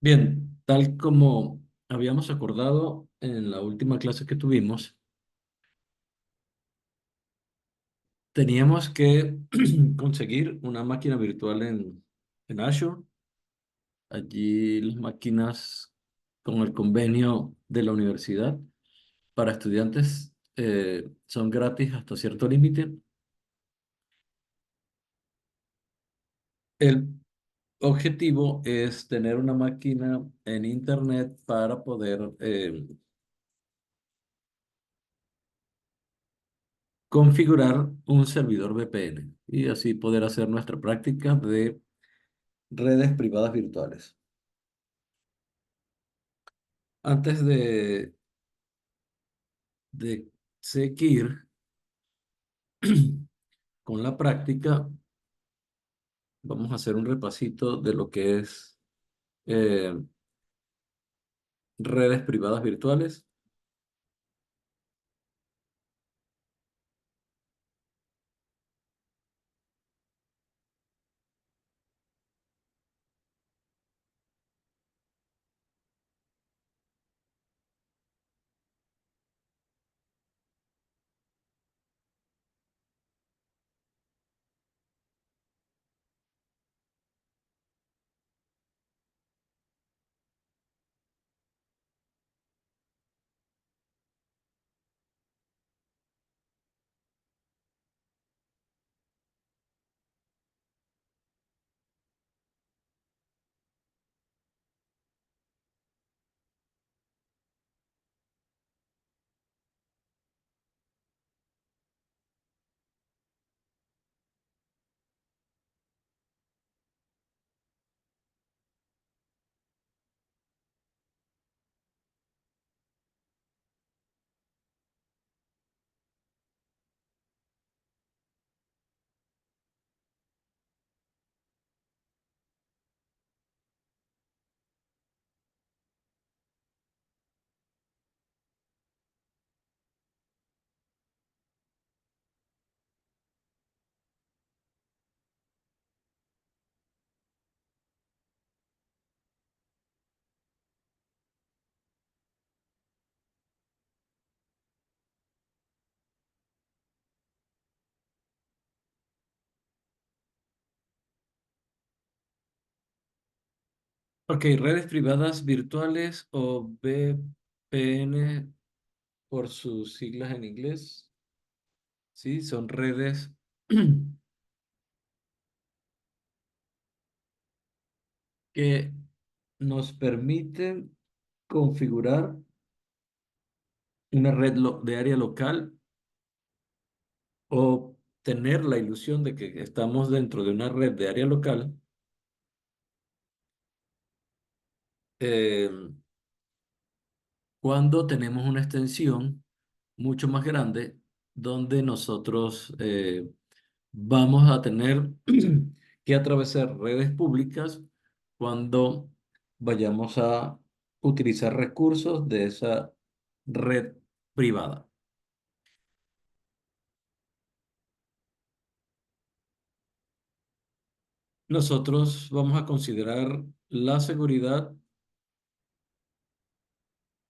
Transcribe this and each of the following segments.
Bien, tal como habíamos acordado en la última clase que tuvimos, teníamos que conseguir una máquina virtual en Azure. Allí las máquinas con el convenio de la universidad para estudiantes son gratis hasta cierto límite. El objetivo es tener una máquina en Internet para poder configurar un servidor VPN y así poder hacer nuestra práctica de redes privadas virtuales. Antes de seguir con la práctica, vamos a hacer un repasito de lo que es eh, redes privadas virtuales. Ok, redes privadas virtuales o VPN por sus siglas en inglés. Sí, son redes que nos permiten configurar una red de área local o tener la ilusión de que estamos dentro de una red de área local eh, cuando tenemos una extensión mucho más grande donde nosotros vamos a tener que atravesar redes públicas cuando vayamos a utilizar recursos de esa red privada. Nosotros vamos a considerar la seguridad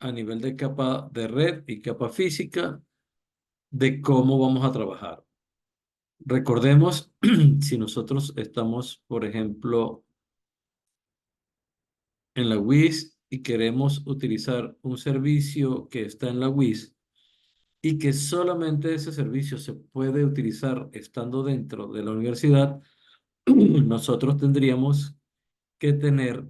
a nivel de capa de red y capa física de cómo vamos a trabajar. Recordemos, si nosotros estamos, por ejemplo, en la WIS y queremos utilizar un servicio que está en la WIS y que solamente ese servicio se puede utilizar estando dentro de la universidad, nosotros tendríamos que tener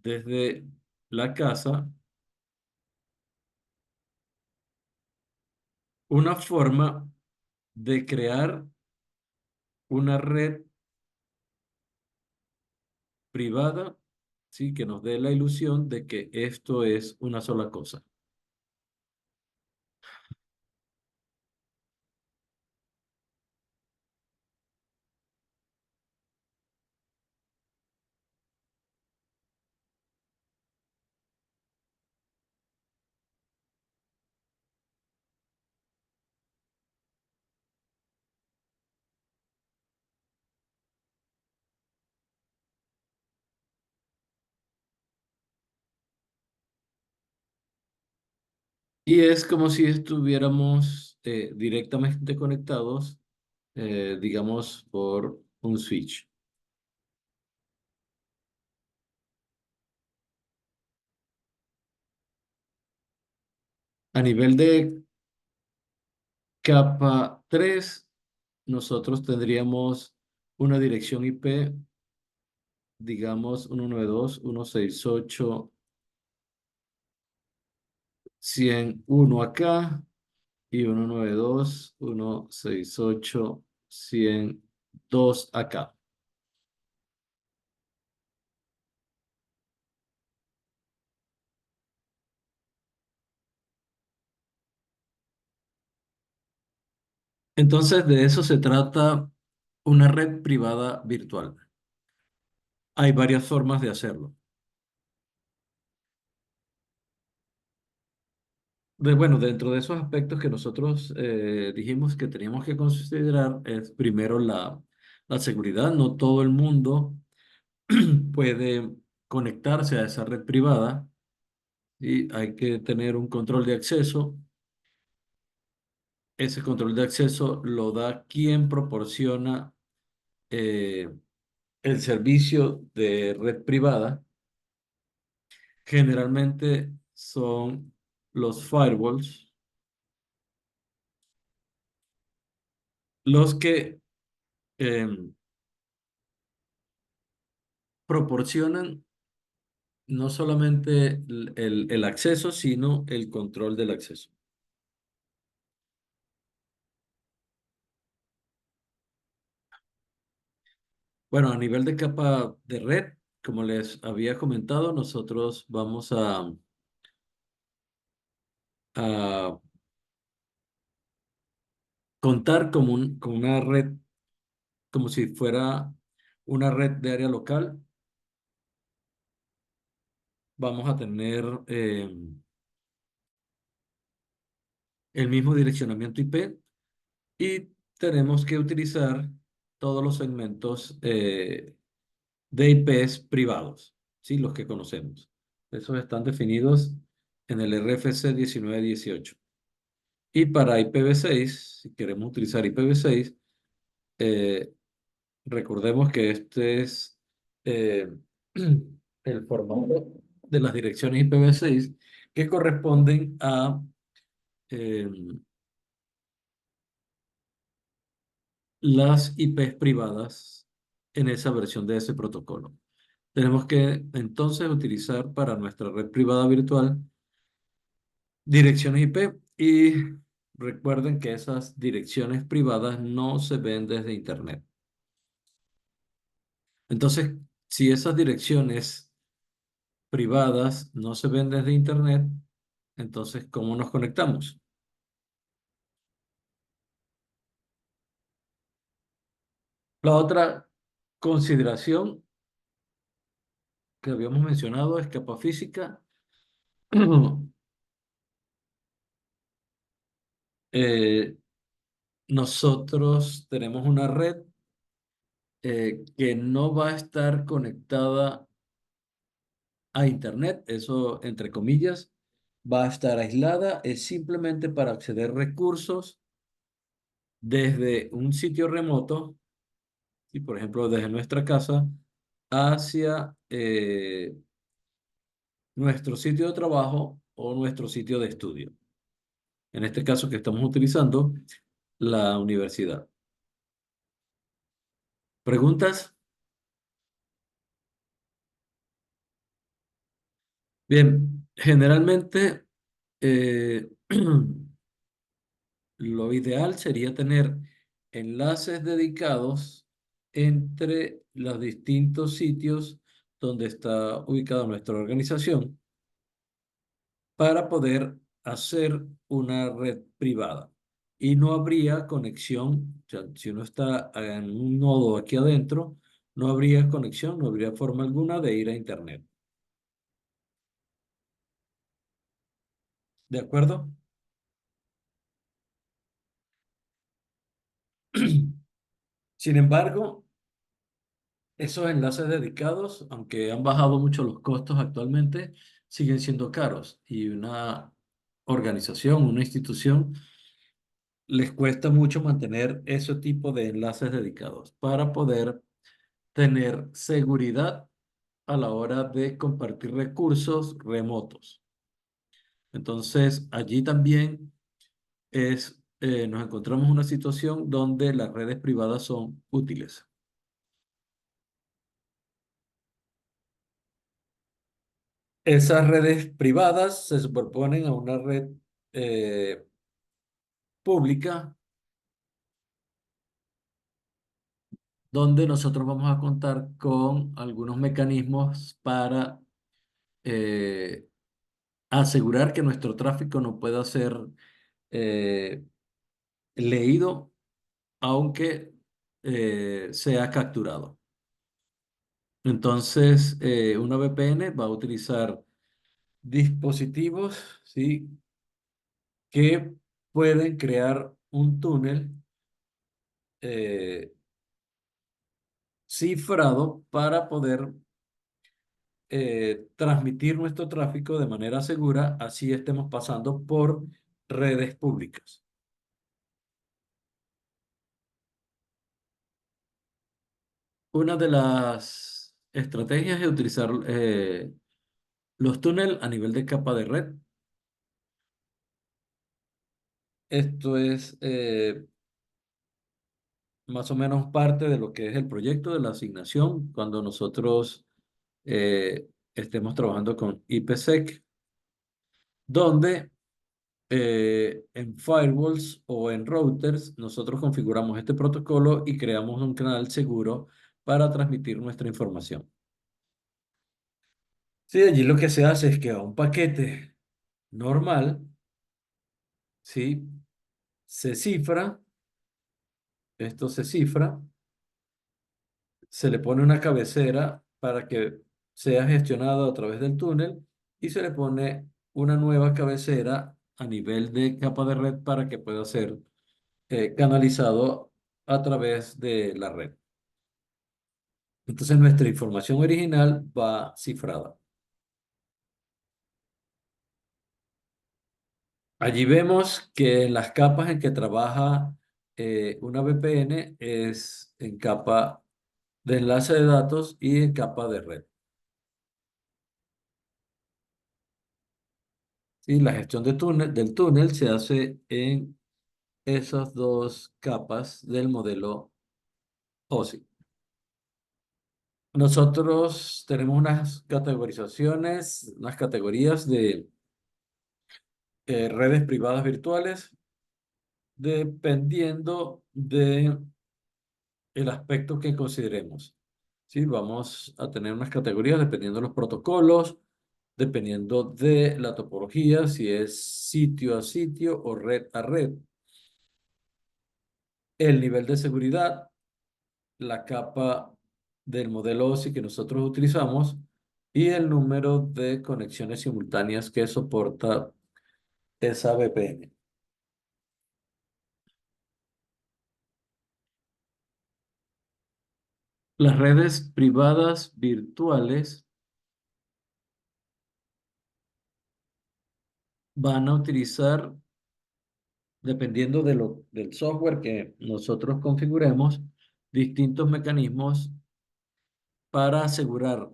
desde la casa una forma de crear una red privada, ¿sí? Que nos dé la ilusión de que esto es una sola cosa. Y es como si estuviéramos directamente conectados, digamos, por un switch. A nivel de capa 3 nosotros tendríamos una dirección IP, digamos, 192.168.100.1 acá y 192.168.100.2 acá. Entonces, de eso se trata una red privada virtual. Hay varias formas de hacerlo. Bueno, dentro de esos aspectos que nosotros dijimos que teníamos que considerar es primero la seguridad. No todo el mundo puede conectarse a esa red privada y hay que tener un control de acceso. Ese control de acceso lo da quien proporciona eh, el servicio de red privada. Generalmente son los firewalls los que em, proporcionan no solamente el acceso, sino el control del acceso. Bueno, a nivel de capa de red, como les había comentado, nosotros vamos a contar con una red, como si fuera una red de área local. Vamos a tener el mismo direccionamiento IP y tenemos que utilizar todos los segmentos de IPs privados, ¿sí? Los que conocemos. Esos están definidos en el RFC 1918. Y para IPv6, si queremos utilizar IPv6, eh, recordemos que este es eh, el formato de las direcciones IPv6 que corresponden a eh, las IPs privadas en esa versión de ese protocolo. Tenemos que entonces utilizar para nuestra red privada virtual direcciones IP y recuerden que esas direcciones privadas no se ven desde Internet. Entonces, si esas direcciones privadas no se ven desde Internet, entonces, ¿cómo nos conectamos? La otra consideración que habíamos mencionado es capa física. Eh, nosotros tenemos una red que no va a estar conectada a Internet, eso entre comillas, va a estar aislada, es simplemente para acceder recursos desde un sitio remoto, y por ejemplo desde nuestra casa, hacia nuestro sitio de trabajo o nuestro sitio de estudio. En este caso que estamos utilizando, la universidad. ¿Preguntas? Bien, generalmente lo ideal sería tener enlaces dedicados entre los distintos sitios donde está ubicada nuestra organización para poder hacer una red privada. Y no habría conexión, o sea, si uno está en un nodo aquí adentro, no habría conexión, no habría forma alguna de ir a Internet. ¿De acuerdo? Sin embargo, esos enlaces dedicados, aunque han bajado mucho los costos actualmente, siguen siendo caros. Y una organización, una institución, les cuesta mucho mantener ese tipo de enlaces dedicados para poder tener seguridad a la hora de compartir recursos remotos. Entonces, allí también nos encontramos en una situación donde las redes privadas son útiles. Esas redes privadas se superponen a una red eh, pública donde nosotros vamos a contar con algunos mecanismos para eh, asegurar que nuestro tráfico no pueda ser eh, leído aunque sea capturado. Entonces, una VPN va a utilizar dispositivos, ¿sí?, que pueden crear un túnel eh, cifrado para poder transmitir nuestro tráfico de manera segura, así estemos pasando por redes públicas. Una de las estrategias es utilizar los túneles a nivel de capa de red. Esto es más o menos parte de lo que es el proyecto de la asignación cuando nosotros estemos trabajando con IPsec, donde en firewalls o en routers nosotros configuramos este protocolo y creamos un canal seguro para transmitir nuestra información. Sí, allí lo que se hace es que a un paquete normal, ¿sí?, se cifra, esto se cifra, se le pone una cabecera para que sea gestionado a través del túnel y se le pone una nueva cabecera a nivel de capa de red para que pueda ser canalizado a través de la red. Entonces nuestra información original va cifrada. Allí vemos que en las capas en que trabaja una VPN es en capa de enlace de datos y en capa de red. Y la gestión del túnel se hace en esas dos capas del modelo OSI. Nosotros tenemos unas categorizaciones, unas categorías de redes privadas virtuales dependiendo de el aspecto que consideremos. ¿Sí? Vamos a tener unas categorías dependiendo de los protocolos, dependiendo de la topología, si es sitio a sitio o red a red, el nivel de seguridad, la capa del modelo OSI que nosotros utilizamos y el número de conexiones simultáneas que soporta esa VPN. Las redes privadas virtuales van a utilizar, dependiendo del software que nosotros configuremos, distintos mecanismos para asegurar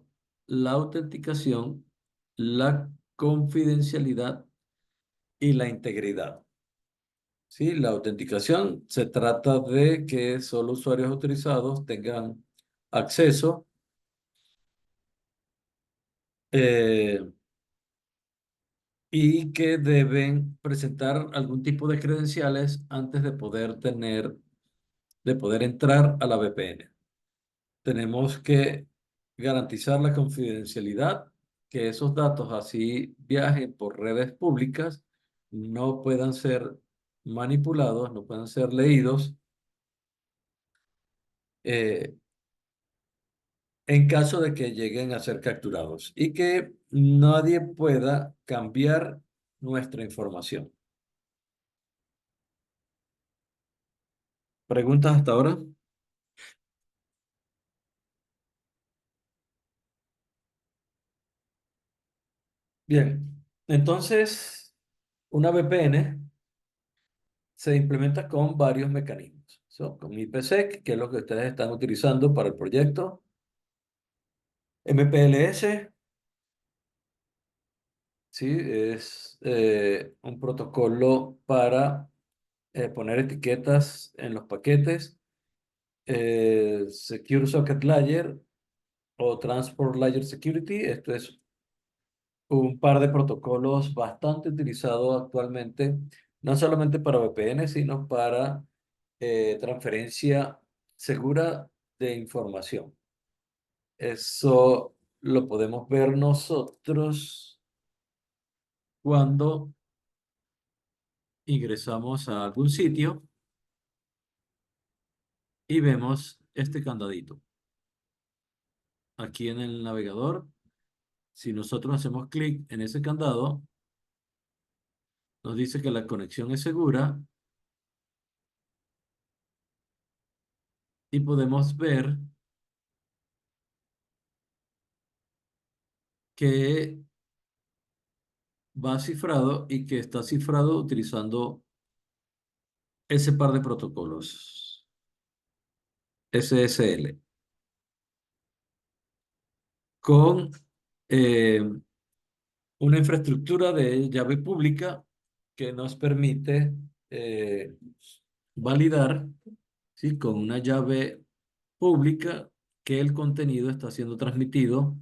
la autenticación, la confidencialidad y la integridad. ¿Sí? La autenticación se trata de que solo usuarios autorizados tengan acceso eh, y que deben presentar algún tipo de credenciales antes de poder entrar a la VPN. Tenemos que garantizar la confidencialidad, que esos datos así viajen por redes públicas, no puedan ser manipulados, no puedan ser leídos eh, en caso de que lleguen a ser capturados y que nadie pueda cambiar nuestra información. ¿Preguntas hasta ahora? Bien, entonces Una VPN se implementa con varios mecanismos. Con IPsec, que es lo que ustedes están utilizando para el proyecto. MPLS, ¿sí? Es un protocolo para poner etiquetas en los paquetes. Secure Socket Layer o Transport Layer Security. Esto es un par de protocolos bastante utilizados actualmente, no solamente para VPN, sino para transferencia segura de información. Eso lo podemos ver nosotros cuando ingresamos a algún sitio y vemos este candadito. Aquí en el navegador, si nosotros hacemos clic en ese candado, nos dice que la conexión es segura y podemos ver que va cifrado y que está cifrado utilizando ese par de protocolos, SSL, con eh, una infraestructura de llave pública que nos permite eh, validar, ¿sí? Con una llave pública que el contenido está siendo transmitido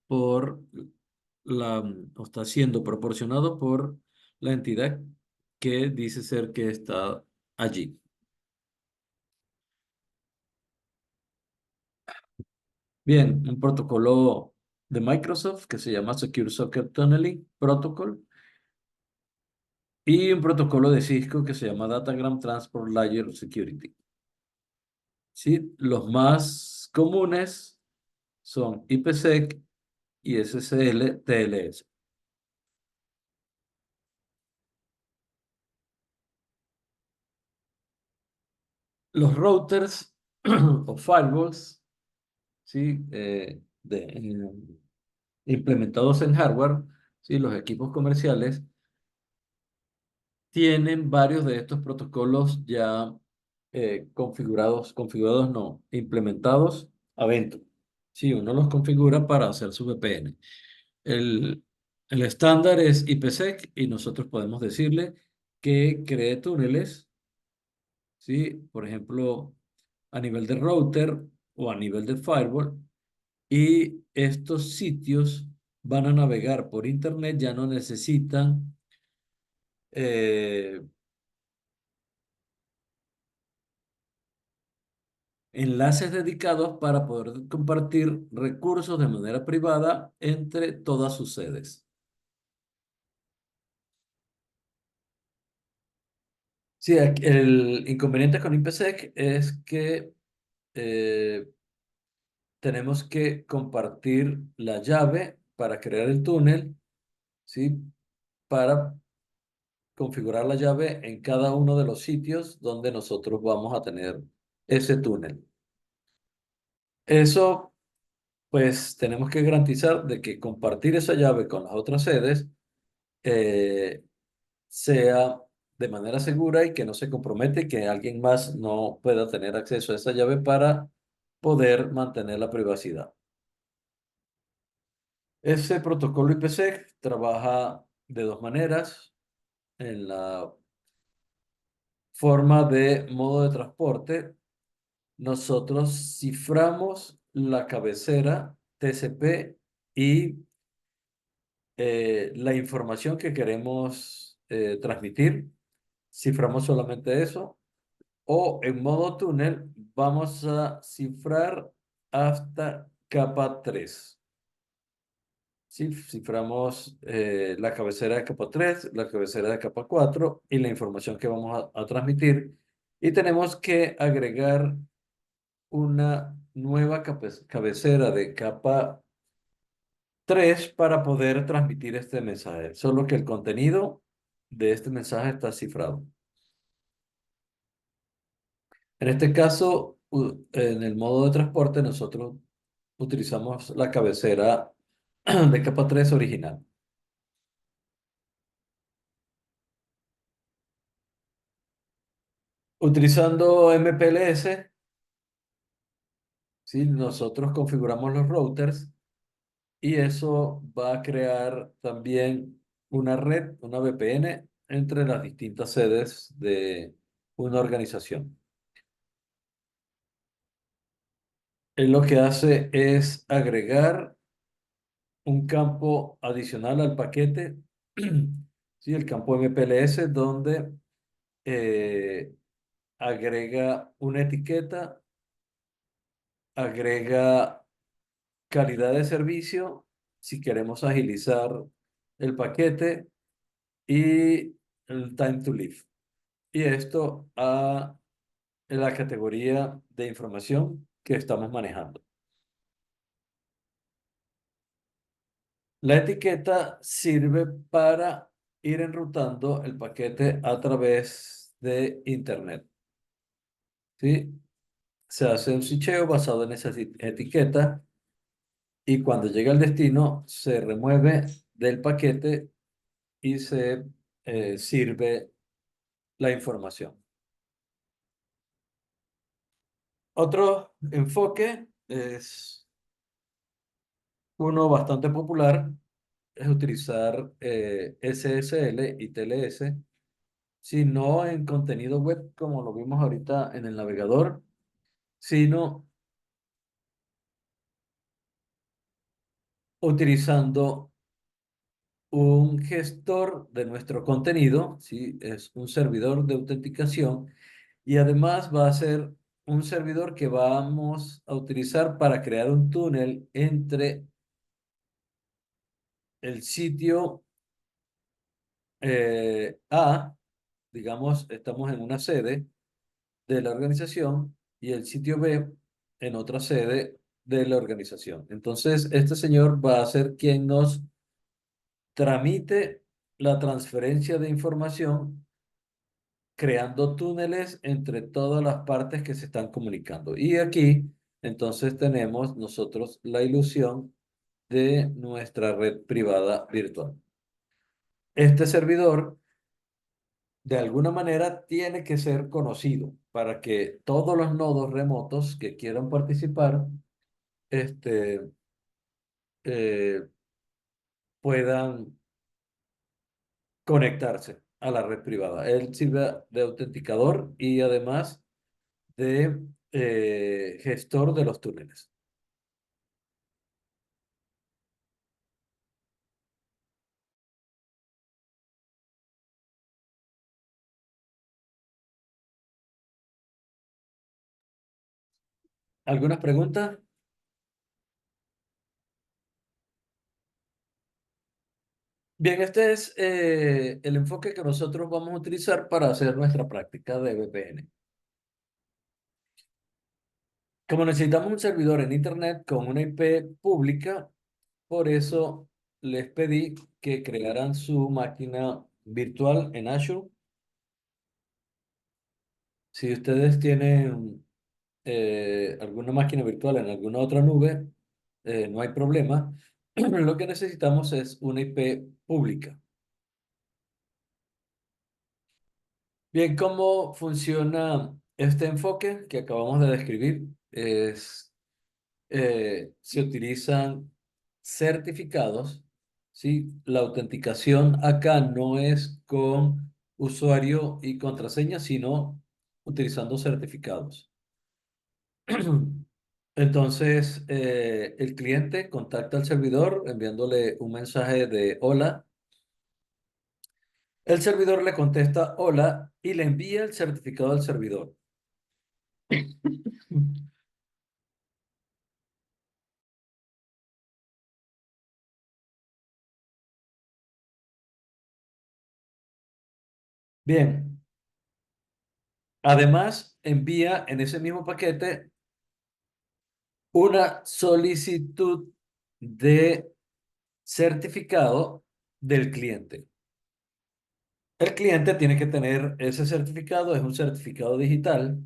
por o está siendo proporcionado por la entidad que dice ser que está allí. Bien, un protocolo de Microsoft que se llama Secure Socket Tunneling Protocol y un protocolo de Cisco que se llama Datagram Transport Layer Security. ¿Sí? Los más comunes son IPsec y SSL TLS. Los routers o firewalls, ¿sí? Implementados en hardware, ¿sí? Los equipos comerciales tienen varios de estos protocolos ya configurados no, implementados adentro. Sí, uno los configura para hacer su VPN. El, el estándar es IPsec y nosotros podemos decirle que cree túneles, ¿sí? Por ejemplo, a nivel de router o a nivel de firewall. Y estos sitios van a navegar por internet, ya no necesitan eh, enlaces dedicados para poder compartir recursos de manera privada entre todas sus sedes. Sí, el inconveniente con IPsec es que eh, tenemos que compartir la llave para crear el túnel, ¿sí? Para configurar la llave en cada uno de los sitios donde nosotros vamos a tener ese túnel. Eso, pues, tenemos que garantizar de que compartir esa llave con las otras sedes eh, sea de manera segura y que no se compromete, que alguien más no pueda tener acceso a esa llave para poder mantener la privacidad. Ese protocolo IPsec trabaja de dos maneras. En la forma de modo de transporte, nosotros ciframos la cabecera TCP y la información que queremos transmitir. Ciframos solamente eso. O en modo túnel, vamos a cifrar hasta capa 3. Sí, ciframos la cabecera de capa 3, la cabecera de capa 4 y la información que vamos a transmitir. Y tenemos que agregar una nueva cabecera de capa 3 para poder transmitir este mensaje. Solo que el contenido de este mensaje está cifrado. En este caso, en el modo de transporte, nosotros utilizamos la cabecera de capa 3 original. Utilizando MPLS, ¿sí? Nosotros configuramos los routers y eso va a crear también una red, una VPN, entre las distintas sedes de una organización. Él lo que hace es agregar un campo adicional al paquete, ¿sí? El campo MPLS, donde eh, agrega una etiqueta, agrega calidad de servicio, si queremos agilizar el paquete, y el time to live. Y esto a la categoría de información que estamos manejando. La etiqueta sirve para ir enrutando el paquete a través de Internet, ¿sí? Se hace un switcheo basado en esa etiqueta y cuando llega al destino se remueve del paquete y se sirve la información. Otro enfoque es uno bastante popular, es utilizar SSL y TLS, si no en contenido web como lo vimos ahorita en el navegador, sino utilizando un gestor de nuestro contenido, ¿sí? Es un servidor de autenticación y además va a ser un servidor que vamos a utilizar para crear un túnel entre el sitio A, digamos, estamos en una sede de la organización y el sitio B en otra sede de la organización. Entonces, este señor va a ser quien nos tramite la transferencia de información creando túneles entre todas las partes que se están comunicando. Y aquí, entonces, tenemos nosotros la ilusión de nuestra red privada virtual. Este servidor, de alguna manera, tiene que ser conocido para que todos los nodos remotos que quieran participar, este, eh, puedan conectarse a la red privada. Él sirve de autenticador y además de gestor de los túneles. ¿Algunas preguntas? Bien, este es el enfoque que nosotros vamos a utilizar para hacer nuestra práctica de VPN. Como necesitamos un servidor en Internet con una IP pública, por eso les pedí que crearan su máquina virtual en Azure. Si ustedes tienen alguna máquina virtual en alguna otra nube, no hay problema. Lo que necesitamos es una IP pública. Bien, ¿cómo funciona este enfoque que acabamos de describir? Se utilizan certificados, ¿sí? La autenticación acá no es con usuario y contraseña, sino utilizando certificados. Entonces, el cliente contacta al servidor enviándole un mensaje de hola. El servidor le contesta hola y le envía el certificado al servidor. Bien, además envía en ese mismo paquete una solicitud de certificado del cliente. El cliente tiene que tener ese certificado, es un certificado digital.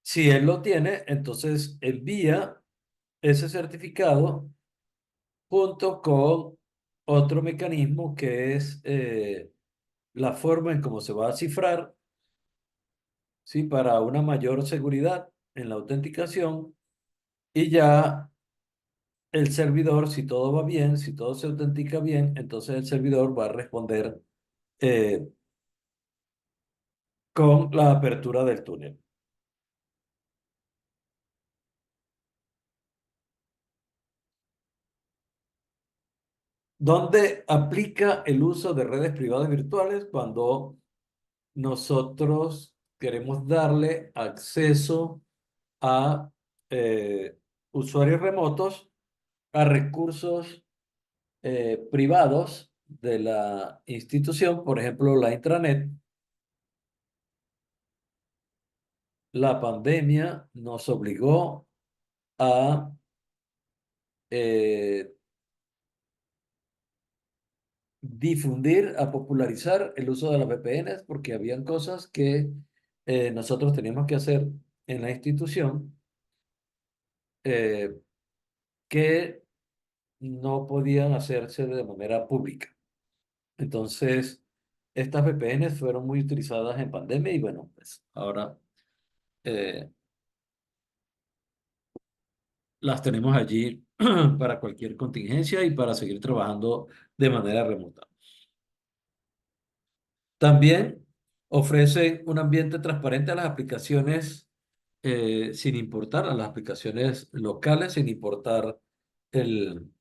Si él lo tiene, entonces envía ese certificado junto con otro mecanismo que es la forma en cómo se va a cifrar, ¿sí? Para una mayor seguridad en la autenticación y ya el servidor, si todo va bien, si todo se autentica bien, entonces el servidor va a responder eh, con la apertura del túnel. ¿Dónde aplica el uso de redes privadas virtuales? Cuando nosotros queremos darle acceso a usuarios remotos a recursos privados de la institución, por ejemplo, la intranet. La pandemia nos obligó a eh, difundir, a popularizar el uso de las VPNs porque habían cosas que nosotros teníamos que hacer en la institución eh, que no podían hacerse de manera pública. Entonces, estas VPNs fueron muy utilizadas en pandemia y bueno, pues ahora eh, las tenemos allí para cualquier contingencia y para seguir trabajando de manera remota. También ofrece un ambiente transparente a las aplicaciones sin importar, a las aplicaciones locales, sin importar el,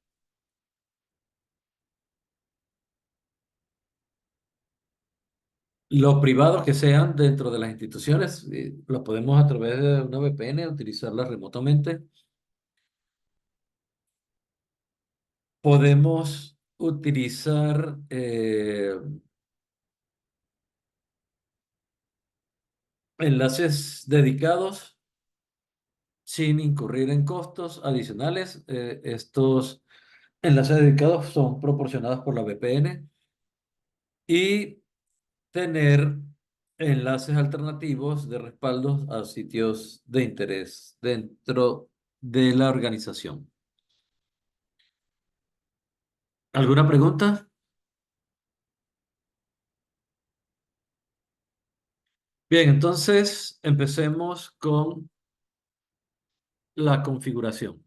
lo privados que sean dentro de las instituciones. Lo podemos a través de una VPN utilizarlas remotamente. Podemos utilizar enlaces dedicados sin incurrir en costos adicionales. Estos enlaces dedicados son proporcionados por la VPN y tener enlaces alternativos de respaldos a sitios de interés dentro de la organización. ¿Alguna pregunta? Bien, entonces empecemos con la configuración.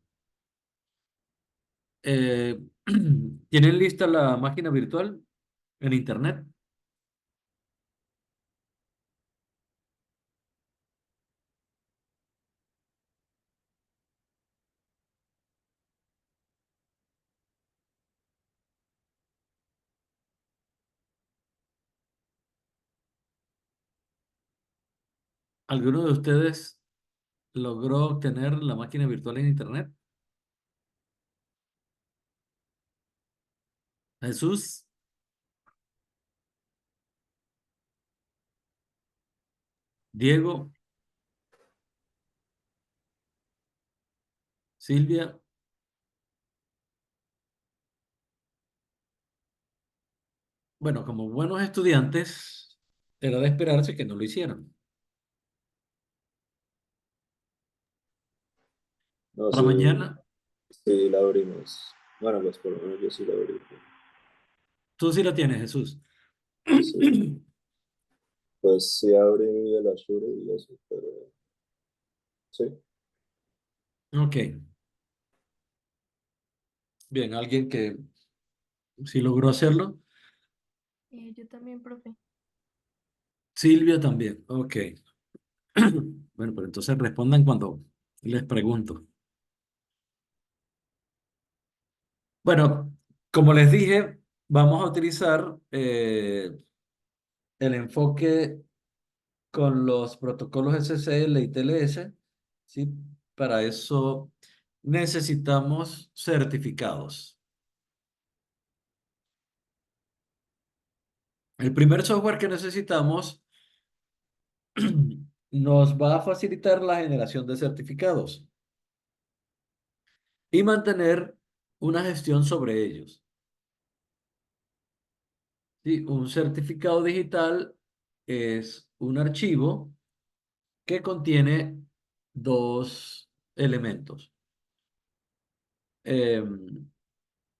Eh, ¿Tienen lista la máquina virtual en Internet? ¿Alguno de ustedes logró obtener la máquina virtual en Internet? Jesús, Diego, Silvia. Bueno, como buenos estudiantes, era de esperarse que no lo hicieran. No, Para sí, mañana, sí la abrimos. Bueno, pues por lo menos yo sí la abrí. tú sí la tienes, Jesús. Sí, pues sí abrí el Azure y eso, pero sí. Ok, bien, alguien que sí logró hacerlo. Yo también, profe. Silvia también, ok. Bueno, pero entonces respondan cuando les pregunto. Bueno, como les dije, vamos a utilizar el enfoque con los protocolos SSL y TLS, ¿sí? Para eso necesitamos certificados. El primer software que necesitamos nos va a facilitar la generación de certificados y mantener una gestión sobre ellos. ¿Sí? Un certificado digital es un archivo que contiene dos elementos.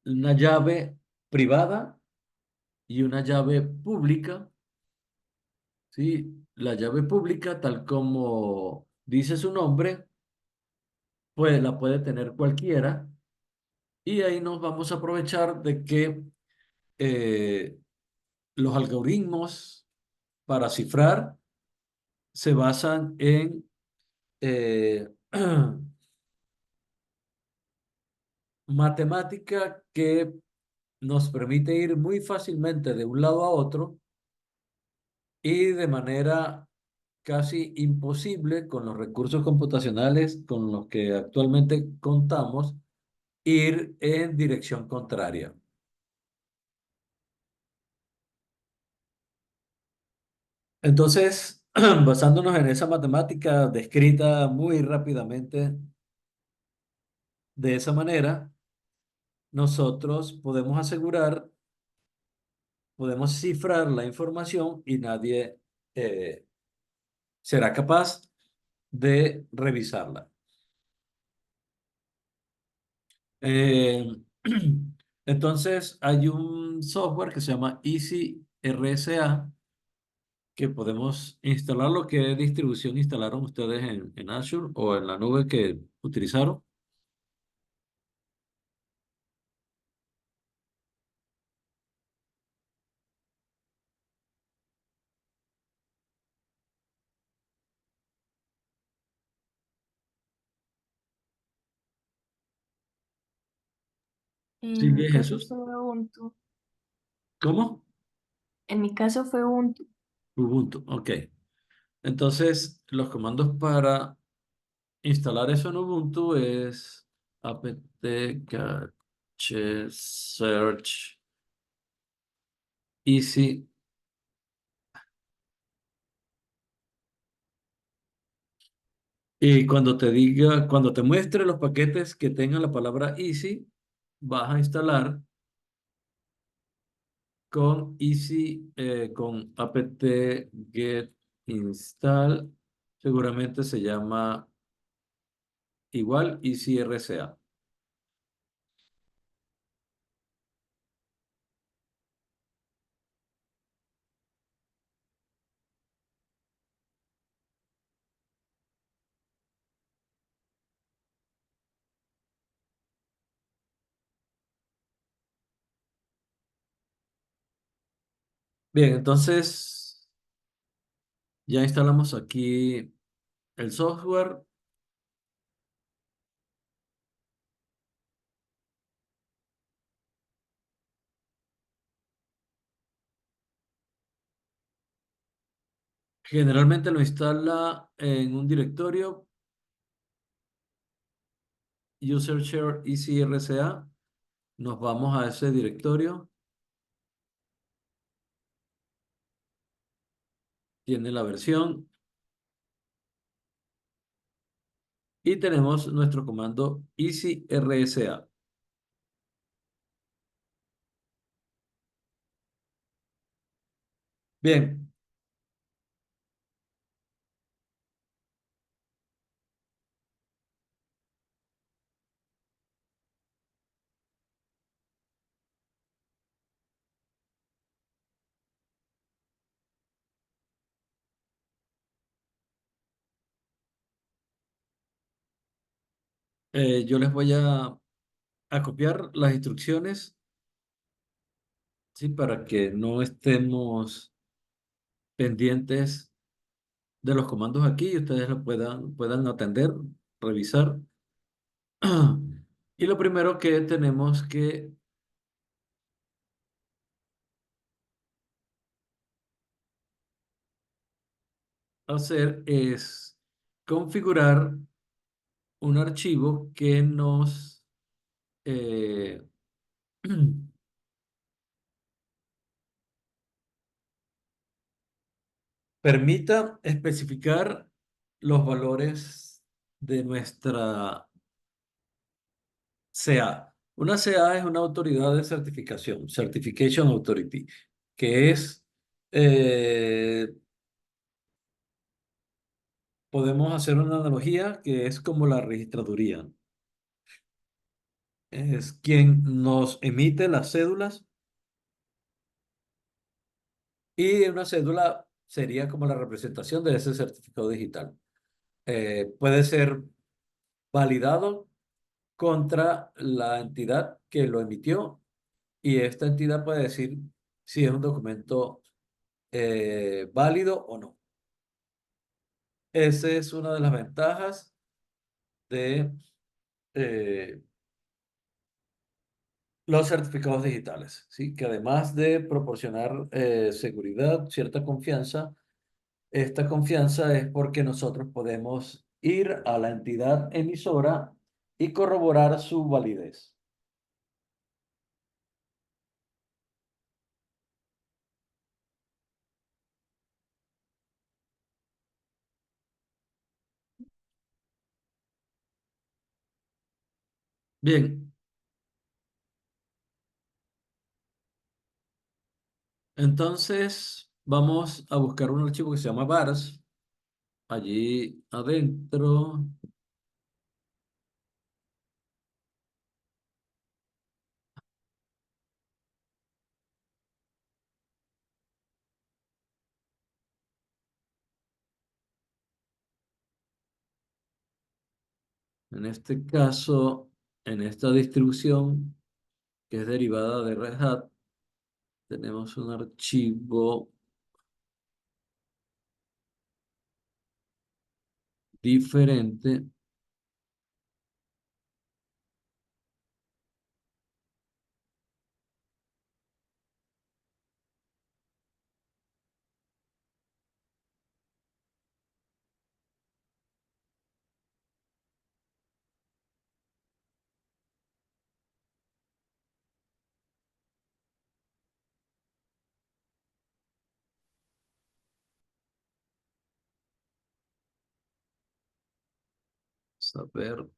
Una llave privada y una llave pública ¿sí? La llave pública, tal como dice su nombre, pues la puede tener cualquiera. Y ahí nos vamos a aprovechar de que eh, los algoritmos para cifrar se basan en matemática que nos permite ir muy fácilmente de un lado a otro y de manera casi imposible con los recursos computacionales con los que actualmente contamos, ir en dirección contraria. Entonces, basándonos en esa matemática descrita muy rápidamente de esa manera, nosotros podemos asegurar, podemos cifrar la información y nadie eh, será capaz de revisarla. Eh, entonces, hay un software que se llama Easy RSA que podemos instalarlo. ¿Qué distribución instalaron ustedes en Azure o en la nube que utilizaron? En mi ¿Sigue caso Jesús? fue Ubuntu. ¿Cómo? En mi caso fue Ubuntu. Ubuntu, ok. Entonces, los comandos para instalar eso en Ubuntu es apt cache search easy. Y cuando te diga, cuando te muestre los paquetes que tengan la palabra easy, vas a instalar con easy, con apt get install. Seguramente se llama igual easy RCA. Bien, entonces ya instalamos aquí el software. Generalmente lo instala en un directorio user share ECRCA. Nos vamos a ese directorio. Tiene la versión y tenemos nuestro comando EasyRSA. Bien, yo les voy a copiar las instrucciones, ¿sí? Para que no estemos pendientes de los comandos aquí y ustedes lo puedan atender, revisar. Y lo primero que tenemos que hacer es configurar un archivo que nos eh, permita especificar los valores de nuestra CA. Una CA es una autoridad de certificación, Certification Authority, que es, eh, podemos hacer una analogía que es como la registraduría. Es quien nos emite las cédulas y una cédula sería como la representación de ese certificado digital. Puede ser validado contra la entidad que lo emitió y esta entidad puede decir si es un documento válido o no. Esa es una de las ventajas de eh, los certificados digitales, ¿sí? Que además de proporcionar seguridad, cierta confianza, esta confianza es porque nosotros podemos ir a la entidad emisora y corroborar su validez. Bien, entonces vamos a buscar un archivo que se llama VARS. Allí adentro, en este caso, en esta distribución que es derivada de Red Hat, tenemos un archivo diferente. A ver,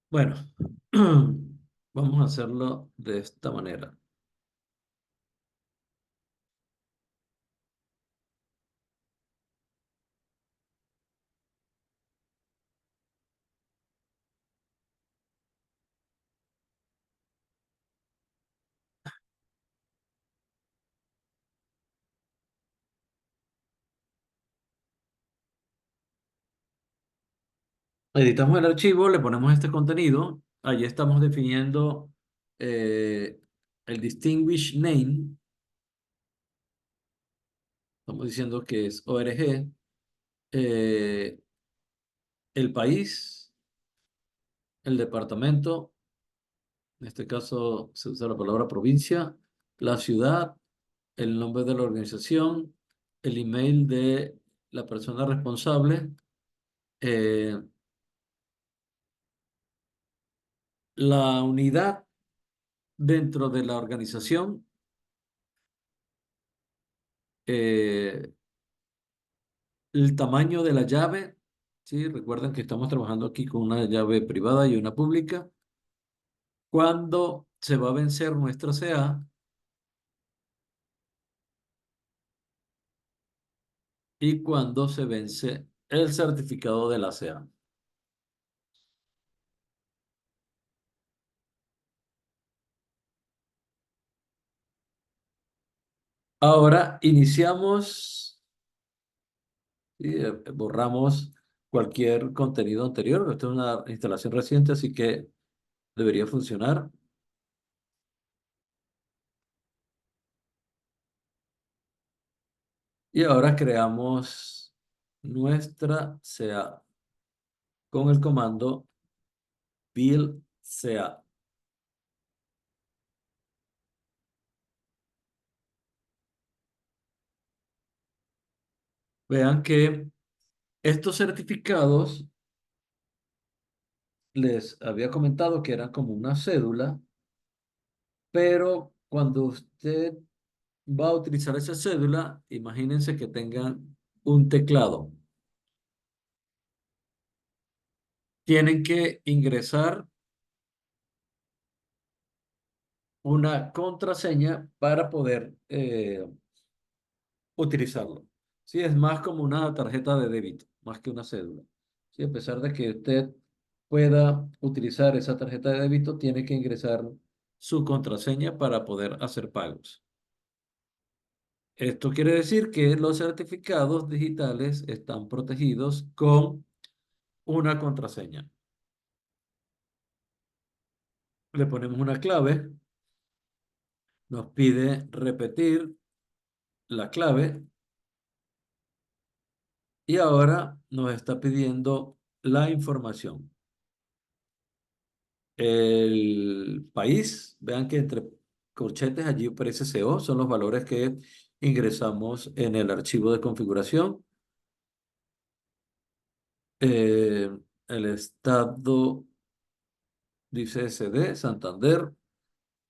bueno, vamos a hacerlo de esta manera. Editamos el archivo, le ponemos este contenido. Allí estamos definiendo eh, el distinguish name. Estamos diciendo que es ORG. eh, el país, el departamento, en este caso se usa la palabra provincia, la ciudad, el nombre de la organización, el email de la persona responsable, eh, la unidad dentro de la organización, eh, el tamaño de la llave, ¿sí? Recuerden que estamos trabajando aquí con una llave privada y una pública. ¿Cuándo se va a vencer nuestra CA y cuándo se vence el certificado de la CA? Ahora iniciamos y borramos cualquier contenido anterior. Esta es una instalación reciente, así que debería funcionar. Y ahora creamos nuestra CA con el comando build CA. Vean que estos certificados les había comentado que eran como una cédula, pero cuando usted va a utilizar esa cédula, imagínense que tengan un teclado. tienen que ingresar una contraseña para poder utilizarlo. Sí, es más como una tarjeta de débito, más que una cédula. Sí, a pesar de que usted pueda utilizar esa tarjeta de débito, tiene que ingresar su contraseña para poder hacer pagos. Esto quiere decir que los certificados digitales están protegidos con una contraseña. Le ponemos una clave, nos pide repetir la clave y ahora nos está pidiendo la información. El país, vean que entre corchetes allí aparece CO, son los valores que ingresamos en el archivo de configuración. Eh, el estado dice SD, Santander,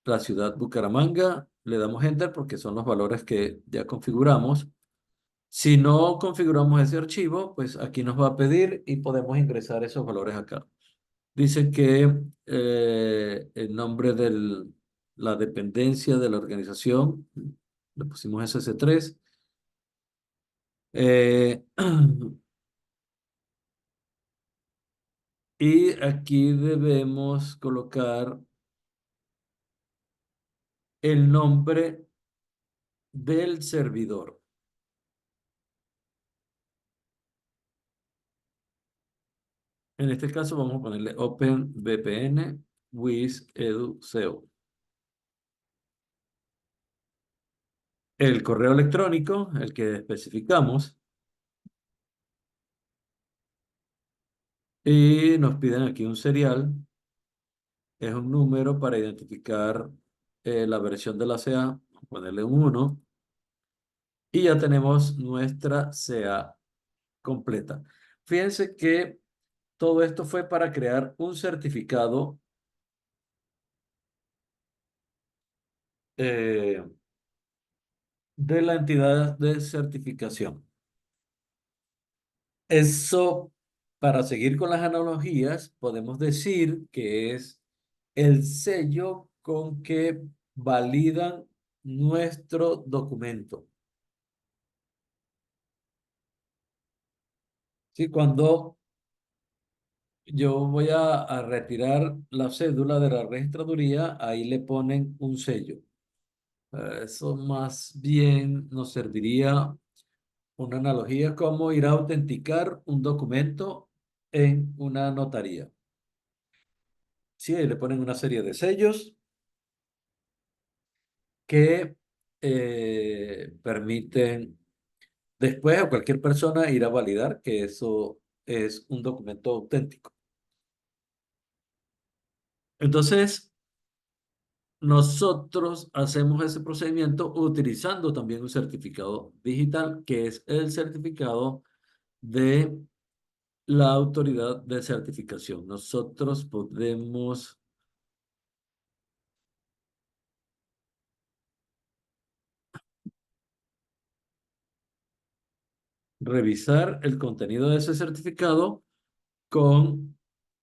la ciudad Bucaramanga, le damos Enter porque son los valores que ya configuramos. Si no configuramos ese archivo, pues aquí nos va a pedir y podemos ingresar esos valores acá. Dice que el nombre de la dependencia de la organización, le pusimos SS3. eh, y aquí debemos colocar el nombre del servidor. En este caso vamos a ponerle OpenVPN with EduSeo. El correo electrónico, el que especificamos, y nos piden aquí un serial, es un número para identificar la versión de la CA, ponerle un 1, y ya tenemos nuestra CA completa. Fíjense que todo esto fue para crear un certificado eh, de la entidad de certificación. Eso, para seguir con las analogías, podemos decir que es el sello con que validan nuestro documento. Sí, cuando yo voy a retirar la cédula de la registraduría, ahí le ponen un sello. Eso más bien nos serviría una analogía como ir a autenticar un documento en una notaría. Sí, ahí le ponen una serie de sellos que permiten después a cualquier persona ir a validar que eso es un documento auténtico. Entonces, nosotros hacemos ese procedimiento utilizando también un certificado digital, que es el certificado de la autoridad de certificación. Nosotros podemos revisar el contenido de ese certificado con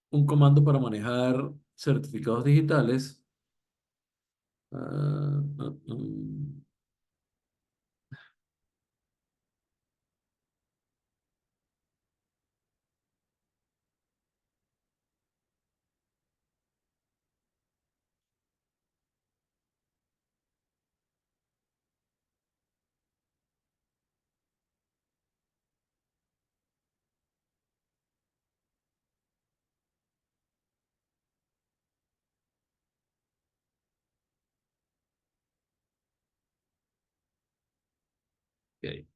un comando para manejar certificados digitales. Ah, ah, ok,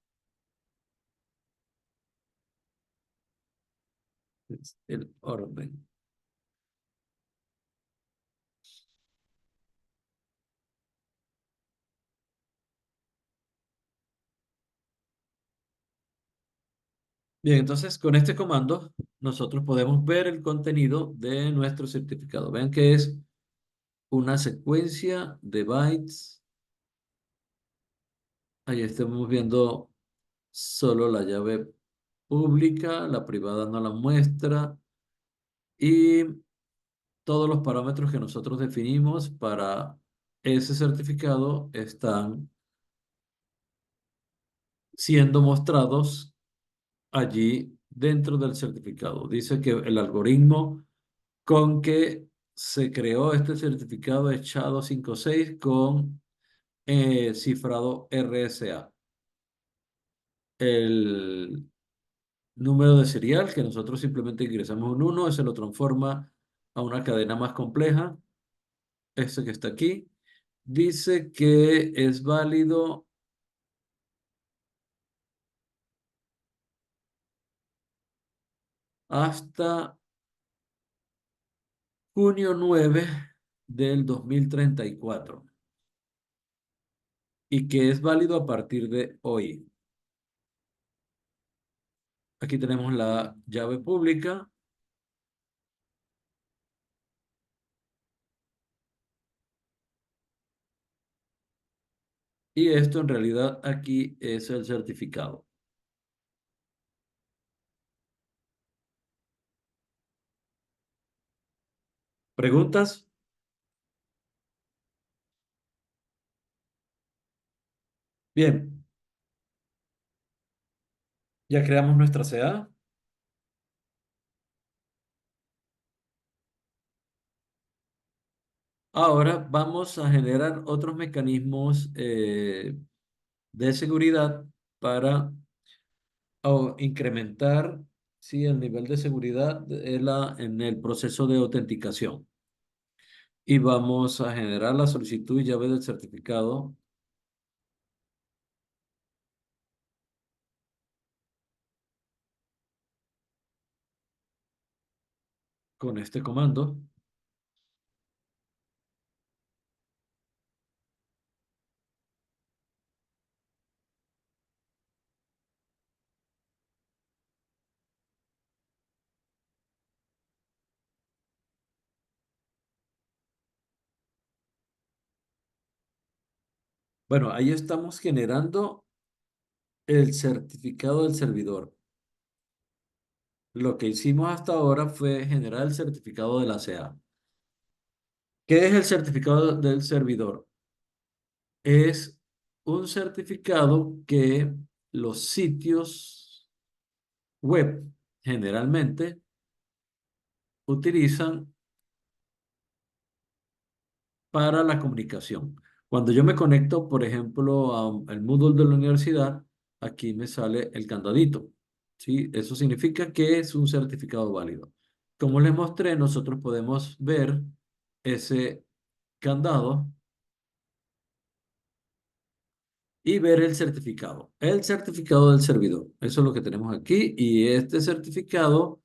es el orden. Bien, entonces con este comando nosotros podemos ver el contenido de nuestro certificado. Vean que es una secuencia de bytes. Ahí estamos viendo solo la llave pública, la privada no la muestra y todos los parámetros que nosotros definimos para ese certificado están siendo mostrados allí dentro del certificado. Dice que el algoritmo con que se creó este certificado es SHA-256 con cifrado RSA. El número de serial, que nosotros simplemente ingresamos un 1, ese lo transforma a una cadena más compleja. Este que está aquí. Dice que es válido hasta junio 9 del 2034 y que es válido a partir de hoy. Aquí tenemos la llave pública. Y esto en realidad aquí es el certificado. ¿Preguntas? Bien, ya creamos nuestra CA. Ahora vamos a generar otros mecanismos de seguridad para incrementar, sí, el nivel de seguridad en el proceso de autenticación. Y vamos a generar la solicitud y llave del certificado con este comando. Bueno, ahí estamos generando el certificado del servidor. Lo que hicimos hasta ahora fue generar el certificado de la CA. ¿Qué es el certificado del servidor? Es un certificado que los sitios web generalmente utilizan para la comunicación. Cuando yo me conecto, por ejemplo, al Moodle de la universidad, aquí me sale el candadito. ¿Sí? Eso significa que es un certificado válido. Como les mostré, nosotros podemos ver ese candado y ver el certificado. El certificado del servidor. Eso es lo que tenemos aquí. Y este certificado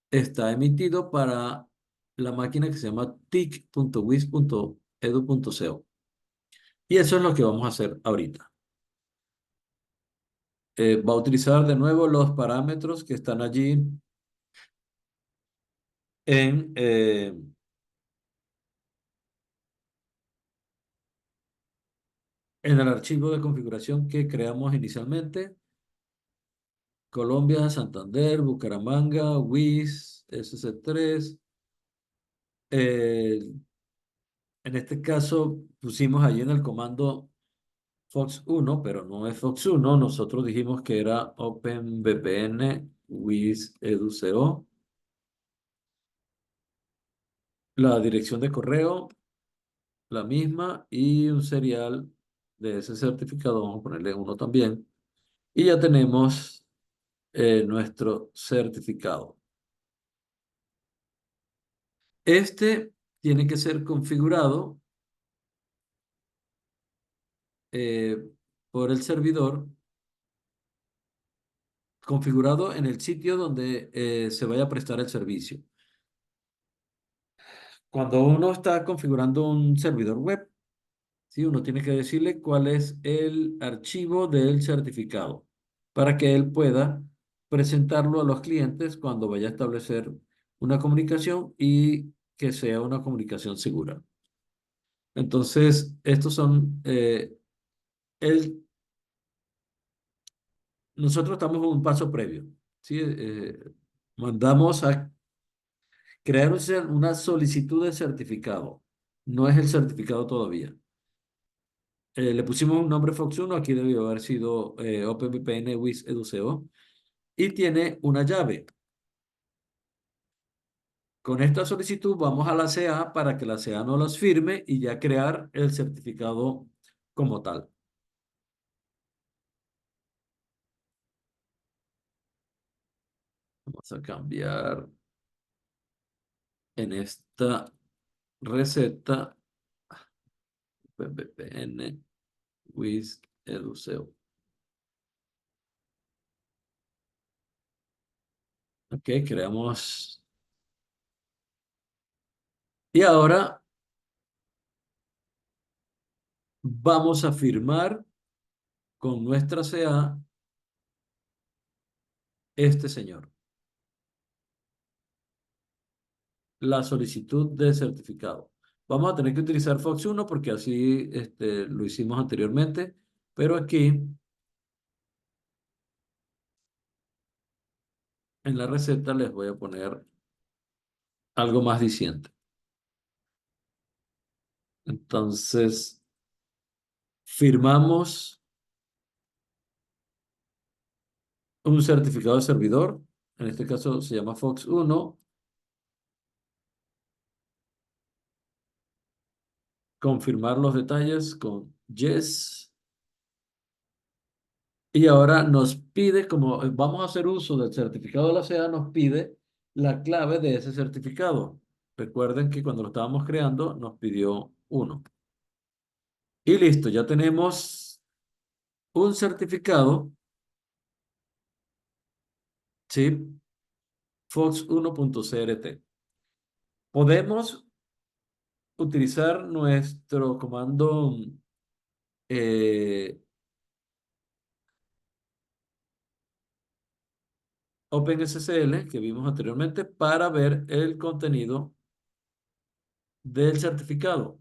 está emitido para la máquina que se llama tic.wis.edu.co. Y eso es lo que vamos a hacer ahorita. Va a utilizar de nuevo los parámetros que están allí en, eh, en el archivo de configuración que creamos inicialmente. Colombia, Santander, Bucaramanga, WIS, SC3. Eh, en este caso pusimos allí en el comando Fox 1, pero no es Fox 1. Nosotros dijimos que era OpenVPN with educo. La dirección de correo, la misma, y un serial de ese certificado, vamos a ponerle 1 también. Y ya tenemos nuestro certificado. Este tiene que ser configurado eh, por el servidor, configurado en el sitio donde se vaya a prestar el servicio. Cuando uno está configurando un servidor web, ¿sí? Uno tiene que decirle cuál es el archivo del certificado para que él pueda presentarlo a los clientes cuando vaya a establecer una comunicación y que sea una comunicación segura. Entonces, estos son, nosotros estamos en un paso previo, ¿sí? Mandamos a Crear una solicitud de certificado. No es el certificado todavía. Le pusimos un nombre Fox 1, aquí debió haber sido OpenVPN with educeo. Y tiene una llave. Con esta solicitud vamos a la CA para que la CA nos las firme y ya crear el certificado como tal. Vamos a cambiar en esta receta VPN with educeo. Ok, creamos. Y ahora vamos a firmar con nuestra CA este señor. La solicitud de certificado. Vamos a tener que utilizar Fox 1 porque así lo hicimos anteriormente, pero aquí en la receta les voy a poner algo más diciente. Entonces, firmamos un certificado de servidor, en este caso se llama Fox 1, confirmar los detalles con Yes. Y ahora nos pide, como vamos a hacer uso del certificado de la CEA, nos pide la clave de ese certificado. Recuerden que cuando lo estábamos creando nos pidió uno. Y listo, ya tenemos un certificado, ¿sí? Fox 1.crt. Podemos utilizar nuestro comando eh, OpenSSL que vimos anteriormente para ver el contenido del certificado.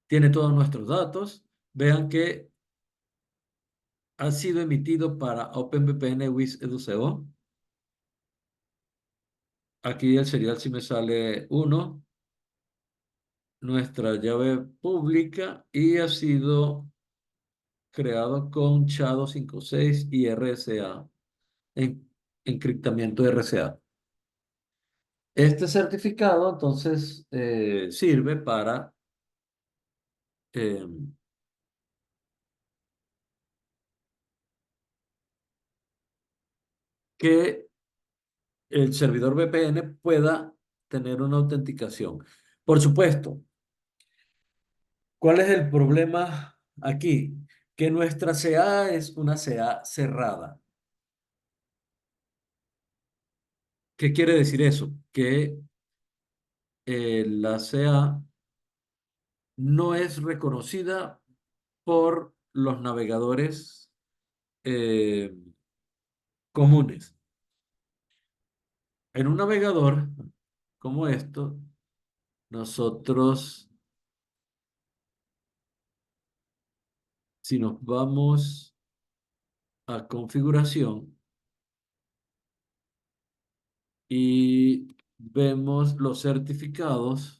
Tiene todos nuestros datos. Vean que ha sido emitido para OpenVPN with educeo. Aquí el serial sí me sale 1, nuestra llave pública, y ha sido creado con SHA-256 y RSA, en encriptamiento RSA. Este certificado entonces sirve para eh, que el servidor VPN pueda tener una autenticación. Por supuesto, ¿cuál es el problema aquí? Que nuestra CA es una CA cerrada. ¿Qué quiere decir eso? Que la CA no es reconocida por los navegadores eh, comunes. En un navegador como esto, nosotros, si nos vamos a configuración y vemos los certificados,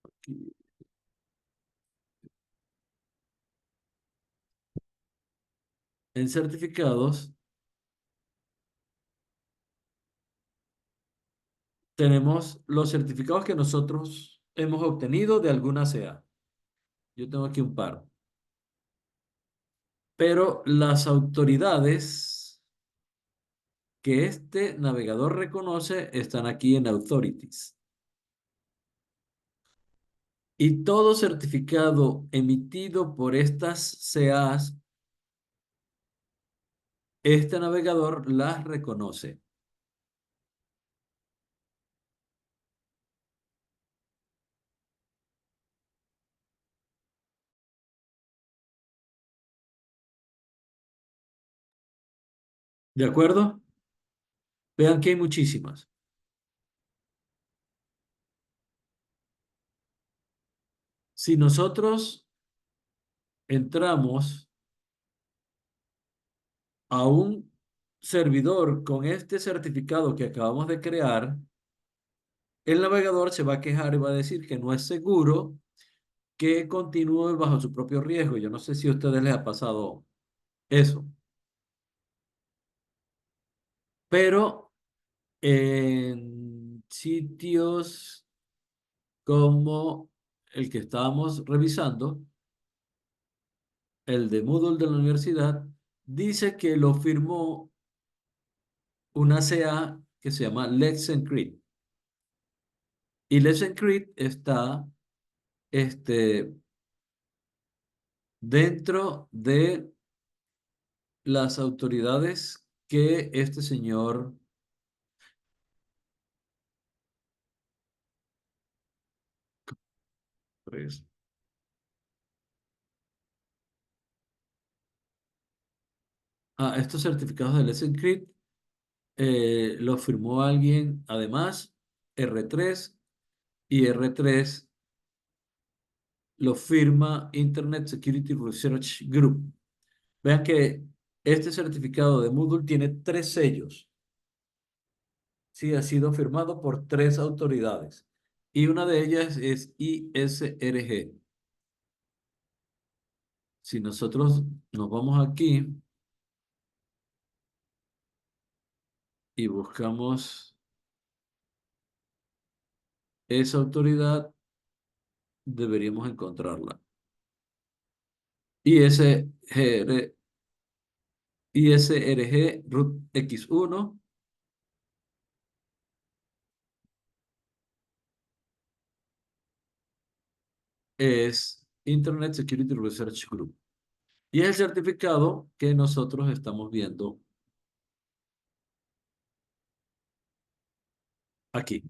aquí, en certificados tenemos los certificados que nosotros hemos obtenido de alguna CA. Yo tengo aquí un par. Pero las autoridades que este navegador reconoce están aquí en Authorities. Y todo certificado emitido por estas CAs, este navegador las reconoce. ¿De acuerdo? Vean que hay muchísimas. Si nosotros entramos a un servidor con este certificado que acabamos de crear, el navegador se va a quejar y va a decir que no es seguro que continúe bajo su propio riesgo. Yo no sé si a ustedes les ha pasado eso, pero en sitios como el que estábamos revisando, el de Moodle de la universidad, dice que lo firmó una CA que se llama Let's Encrypt. Y Let's Encrypt está este, dentro de las autoridades que este señor, pues, estos certificados de Let's Encrypt los firmó alguien, además, R3, y R3 lo firma Internet Security Research Group. Vean que este certificado de Moodle tiene 3 sellos. Sí, ha sido firmado por 3 autoridades. Y una de ellas es ISRG. Si nosotros nos vamos aquí y buscamos esa autoridad, deberíamos encontrarla. ISRG, ISRG Root X1 es Internet Security Research Group. Y es el certificado que nosotros estamos viendo aquí.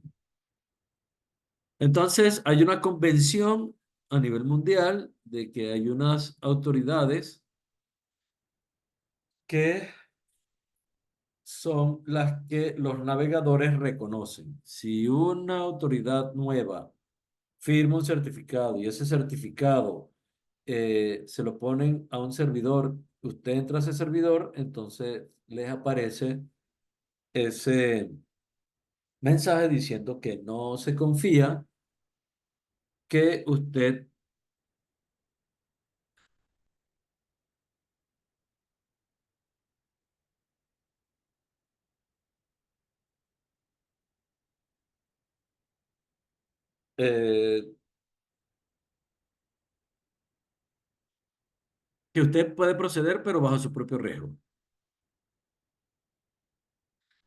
Entonces, hay una convención a nivel mundial de que hay unas autoridades que son las que los navegadores reconocen. Si una autoridad nueva firma un certificado y ese certificado se lo ponen a un servidor, usted entra a ese servidor, entonces les aparece ese mensaje diciendo que no se confía que usted eh, que usted puede proceder, pero bajo su propio riesgo.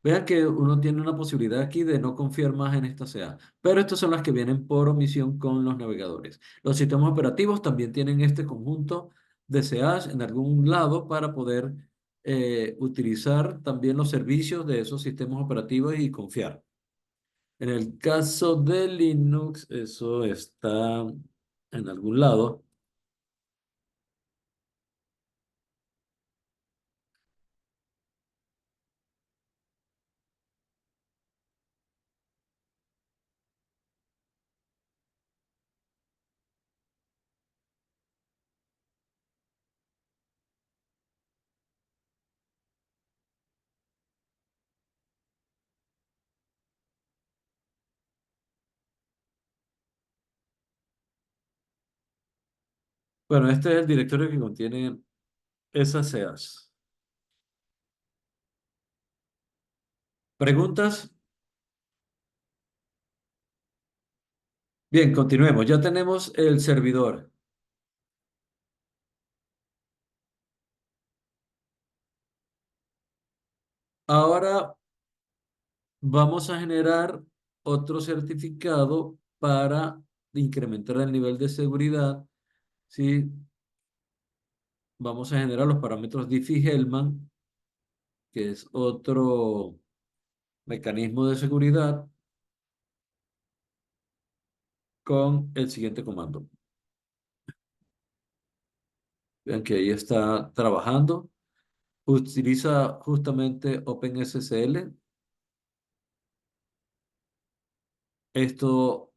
Vean que uno tiene una posibilidad aquí de no confiar más en esta CA, pero estas son las que vienen por omisión con los navegadores. Los sistemas operativos también tienen este conjunto de CAs en algún lado para poder utilizar también los servicios de esos sistemas operativos y confiar. En el caso de Linux, eso está en algún lado. Bueno, este es el directorio que contiene esas CAs. ¿Preguntas? Bien, continuemos. Ya tenemos el servidor. Ahora vamos a generar otro certificado para incrementar el nivel de seguridad. ¿Sí? Vamos a generar los parámetros Diffie-Hellman, que es otro mecanismo de seguridad, con el siguiente comando. Vean que ahí está trabajando. Utiliza justamente OpenSSL. Esto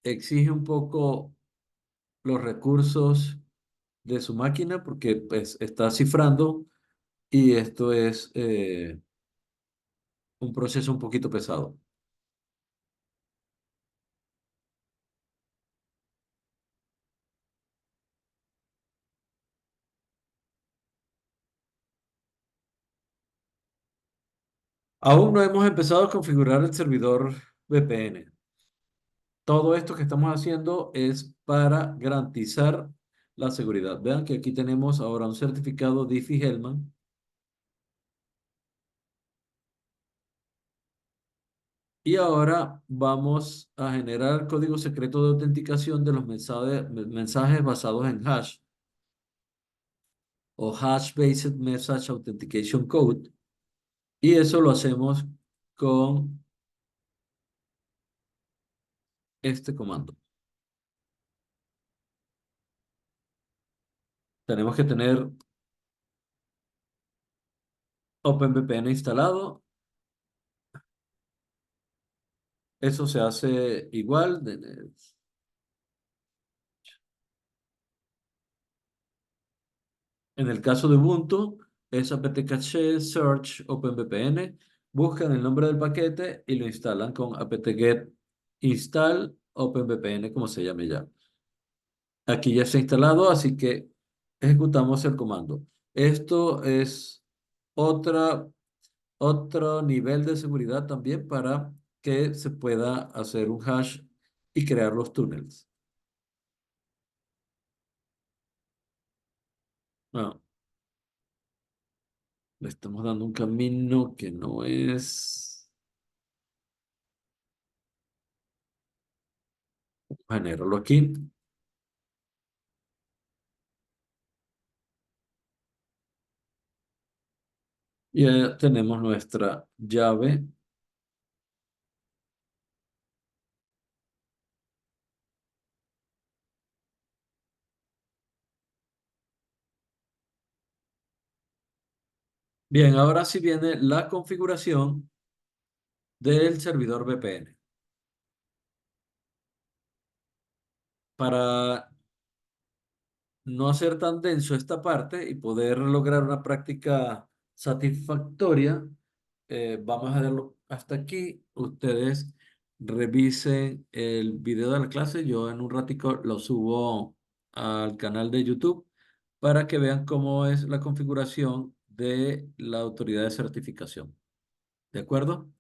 exige un poco los recursos de su máquina porque pues, está cifrando y esto es un proceso un poquito pesado. Aún no hemos empezado a configurar el servidor VPN. Todo esto que estamos haciendo es para garantizar la seguridad. Vean que aquí tenemos ahora un certificado Diffie-Hellman. Y ahora vamos a generar el código secreto de autenticación de los mensajes basados en hash o Hash-Based Message Authentication Code. Y eso lo hacemos con este comando. Tenemos que tener OpenVPN instalado. Eso se hace igual. En el caso de Ubuntu, es apt-cache search OpenVPN. Buscan el nombre del paquete y lo instalan con apt-get install OpenVPN, como se llame ya. Aquí ya está instalado, así que ejecutamos el comando. Esto es otra, otro nivel de seguridad también para que se pueda hacer un hash y crear los túneles. No, le estamos dando un camino que no es. Generarlo aquí. Y ya tenemos nuestra llave. Bien, ahora sí viene la configuración del servidor VPN. Para no hacer tan denso esta parte y poder lograr una práctica satisfactoria, vamos a dejarlo hasta aquí. Ustedes revisen el video de la clase. Yo en un ratico lo subo al canal de YouTube para que vean cómo es la configuración de la autoridad de certificación. ¿De acuerdo?